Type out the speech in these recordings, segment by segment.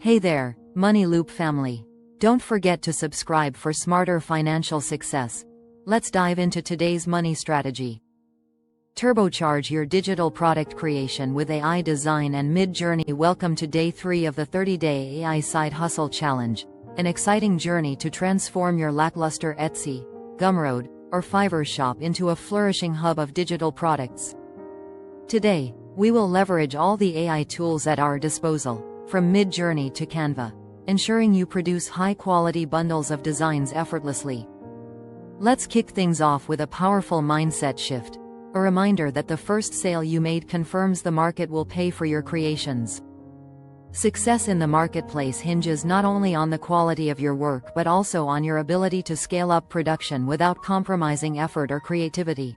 Hey there, Money Loop family. Don't forget to subscribe for smarter financial success. Let's dive into today's money strategy. Turbocharge your digital product creation with AI design and Mid-Journey. Welcome to day 3 of the 30-day AI Side Hustle Challenge, an exciting journey to transform your lackluster Etsy, Gumroad, or Fiverr shop into a flourishing hub of digital products. Today, we will leverage all the AI tools at our disposal, from Mid-Journey to Canva, ensuring you produce high-quality bundles of designs effortlessly. Let's kick things off with a powerful mindset shift, a reminder that the first sale you made confirms the market will pay for your creations. Success in the marketplace hinges not only on the quality of your work but also on your ability to scale up production without compromising effort or creativity.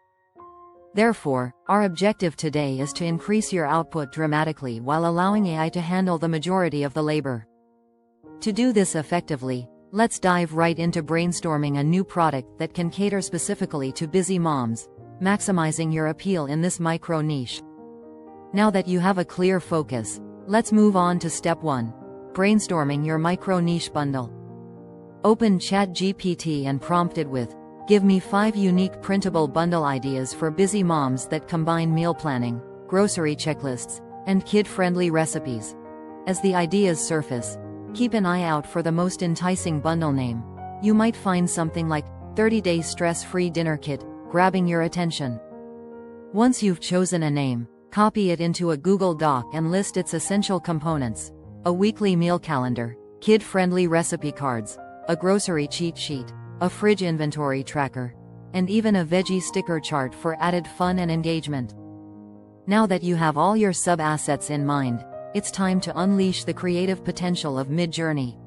Therefore, our objective today is to increase your output dramatically while allowing AI to handle the majority of the labor. To do this effectively, let's dive right into brainstorming a new product that can cater specifically to busy moms, maximizing your appeal in this micro niche. Now that you have a clear focus, let's move on to step 1. Brainstorming your micro niche bundle. Open ChatGPT and prompt it with, "Give me 5 unique printable bundle ideas for busy moms that combine meal planning, grocery checklists, and kid-friendly recipes." As the ideas surface, keep an eye out for the most enticing bundle name. You might find something like 30-day stress-free dinner kit, grabbing your attention. Once you've chosen a name, copy it into a Google Doc and list its essential components: a weekly meal calendar, kid-friendly recipe cards, a grocery cheat sheet, a fridge inventory tracker, and even a veggie sticker chart for added fun and engagement. Now that you have all your sub-assets in mind, it's time to unleash the creative potential of Mid-Journey.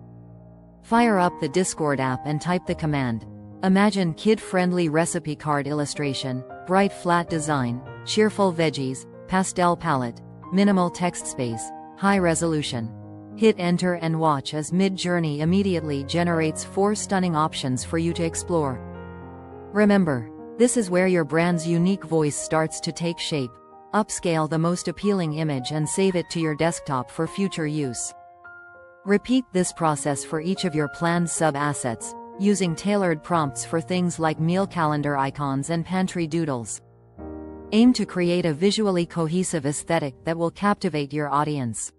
Fire up the Discord app and type the command. Imagine kid-friendly recipe card illustration, bright flat design, cheerful veggies, pastel palette, minimal text space, high resolution. Hit enter and watch as Mid-Journey immediately generates 4 stunning options for you to explore. Remember, this is where your brand's unique voice starts to take shape. Upscale the most appealing image and save it to your desktop for future use. Repeat this process for each of your planned sub-assets, using tailored prompts for things like meal calendar icons and pantry doodles. Aim to create a visually cohesive aesthetic that will captivate your audience.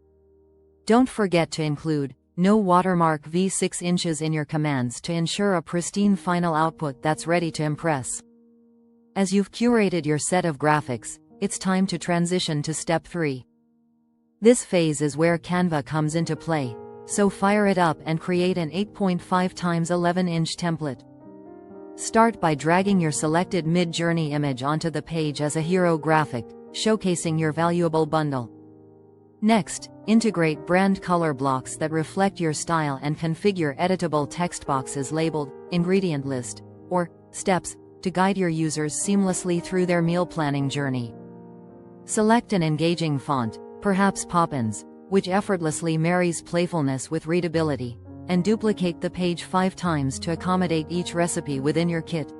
Don't forget to include no watermark v6 inches in your commands to ensure a pristine final output that's ready to impress. As you've curated your set of graphics, it's time to transition to step 3. This phase is where Canva comes into play, so fire it up and create an 8.5 x 11-inch template. Start by dragging your selected Mid-Journey image onto the page as a hero graphic, showcasing your valuable bundle. Next, integrate brand color blocks that reflect your style and configure editable text boxes labeled ingredient list or steps to guide your users seamlessly through their meal planning journey. Select an engaging font, perhaps Poppins, which effortlessly marries playfulness with readability, and duplicate the page 5 times to accommodate each recipe within your kit.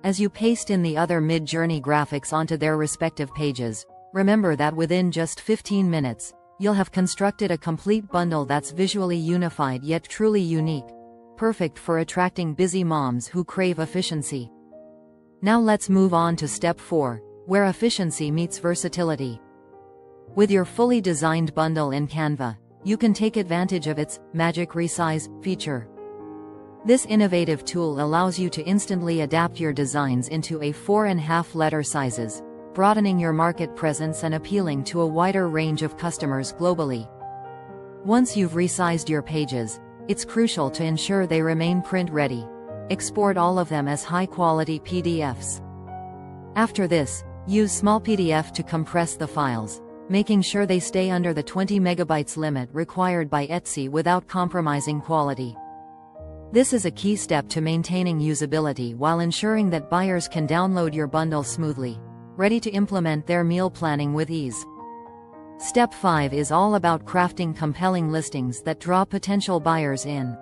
As you paste in the other Mid-Journey graphics onto their respective pages, remember that within just 15 minutes, you'll have constructed a complete bundle that's visually unified yet truly unique, perfect for attracting busy moms who crave efficiency. Now let's move on to step 4, where efficiency meets versatility. With your fully designed bundle in Canva, you can take advantage of its magic resize feature. This innovative tool allows you to instantly adapt your designs into a 4.5 letter sizes, broadening your market presence and appealing to a wider range of customers globally. Once you've resized your pages, it's crucial to ensure they remain print-ready. Export all of them as high-quality PDFs. After this, use Small PDF to compress the files, making sure they stay under the 20 megabytes limit required by Etsy without compromising quality. This is a key step to maintaining usability while ensuring that buyers can download your bundle smoothly, ready to implement their meal planning with ease. Step 5 is all about crafting compelling listings that draw potential buyers in.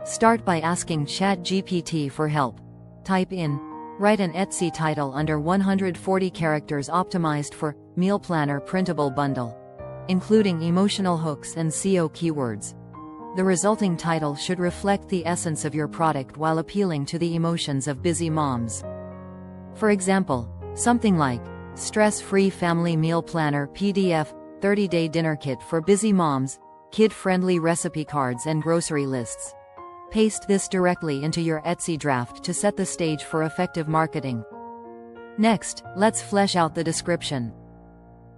Start by asking ChatGPT for help. Type in, "Write an Etsy title under 140 characters optimized for meal planner printable bundle." including emotional hooks and SEO keywords. The resulting title should reflect the essence of your product while appealing to the emotions of busy moms. For example, something like, Stress-Free Family Meal Planner PDF, 30-Day Dinner Kit for Busy Moms, Kid-Friendly Recipe Cards and Grocery Lists. Paste this directly into your Etsy draft to set the stage for effective marketing. Next, let's flesh out the description.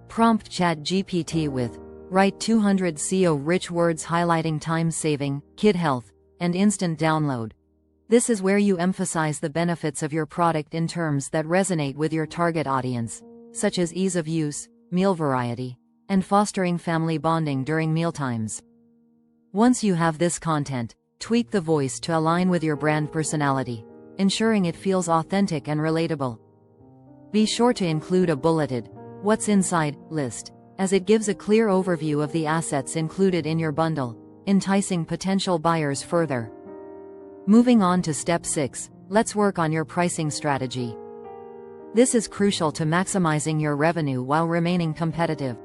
Prompt ChatGPT with, write 200 SEO-rich words highlighting time-saving, kid health, and instant download. This is where you emphasize the benefits of your product in terms that resonate with your target audience, such as ease of use, meal variety, and fostering family bonding during mealtimes. Once you have this content, tweak the voice to align with your brand personality, ensuring it feels authentic and relatable. Be sure to include a bulleted, "What's inside?" list, as it gives a clear overview of the assets included in your bundle, enticing potential buyers further. Moving on to step 6, let's work on your pricing strategy. This is crucial to maximizing your revenue while remaining competitive.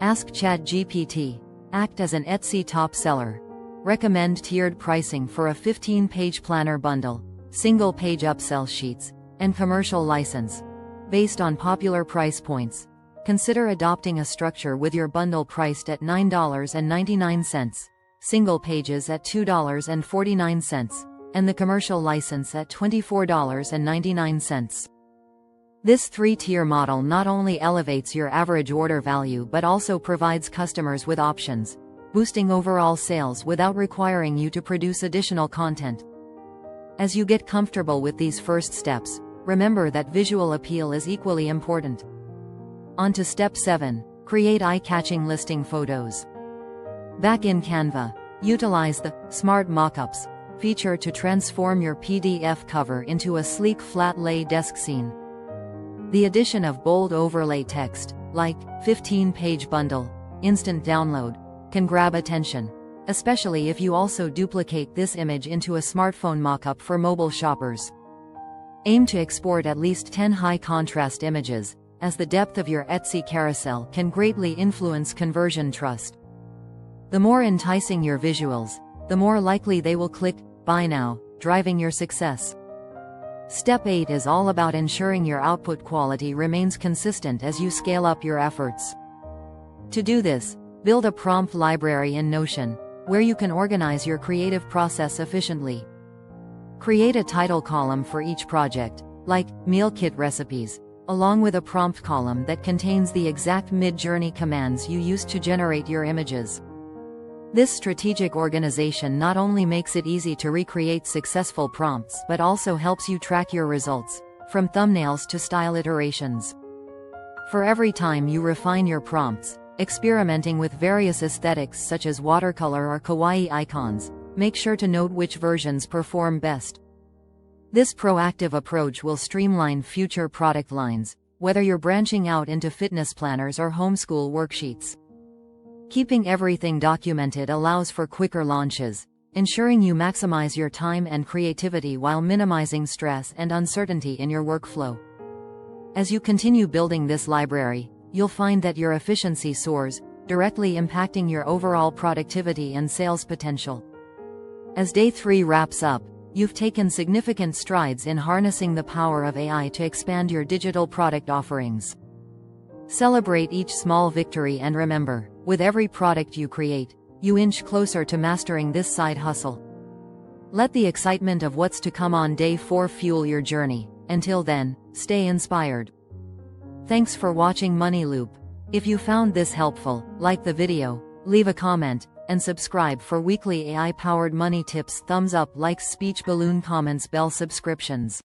Ask ChatGPT, act as an Etsy top seller. Recommend tiered pricing for a 15-page planner bundle, single-page upsell sheets, and commercial license. Based on popular price points, consider adopting a structure with your bundle priced at $9.99, single pages at $2.49, and the commercial license at $24.99. This 3-tier model not only elevates your average order value but also provides customers with options, boosting overall sales without requiring you to produce additional content. As you get comfortable with these first steps, remember that visual appeal is equally important. On to step 7, create eye-catching listing photos. Back in Canva, utilize the Smart Mockups feature to transform your PDF cover into a sleek flat-lay desk scene. The addition of bold overlay text, like 15-page bundle, instant download, can grab attention, especially if you also duplicate this image into a smartphone mockup for mobile shoppers. Aim to export at least 10 high-contrast images, as the depth of your Etsy carousel can greatly influence conversion trust. The more enticing your visuals, the more likely they will click "Buy Now," driving your success. Step 8 is all about ensuring your output quality remains consistent as you scale up your efforts. To do this, build a prompt library in Notion, where you can organize your creative process efficiently. Create a title column for each project, like Meal Kit Recipes, along with a prompt column that contains the exact mid-journey commands you used to generate your images. This strategic organization not only makes it easy to recreate successful prompts but also helps you track your results, from thumbnails to style iterations. For every time you refine your prompts, experimenting with various aesthetics such as watercolor or kawaii icons, make sure to note which versions perform best. This proactive approach will streamline future product lines, whether you're branching out into fitness planners or homeschool worksheets. Keeping everything documented allows for quicker launches, ensuring you maximize your time and creativity while minimizing stress and uncertainty in your workflow. As you continue building this library, you'll find that your efficiency soars, directly impacting your overall productivity and sales potential. As day 3 wraps up, you've taken significant strides in harnessing the power of AI to expand your digital product offerings. Celebrate each small victory and remember, with every product you create, you inch closer to mastering this side hustle. Let the excitement of what's to come on day 4 fuel your journey. Until then, stay inspired. Thanks for watching Money Loop. If you found this helpful, like the video, leave a comment, and subscribe for weekly AI-powered money tips. Thumbs up, likes, speech balloon comments, bell subscriptions.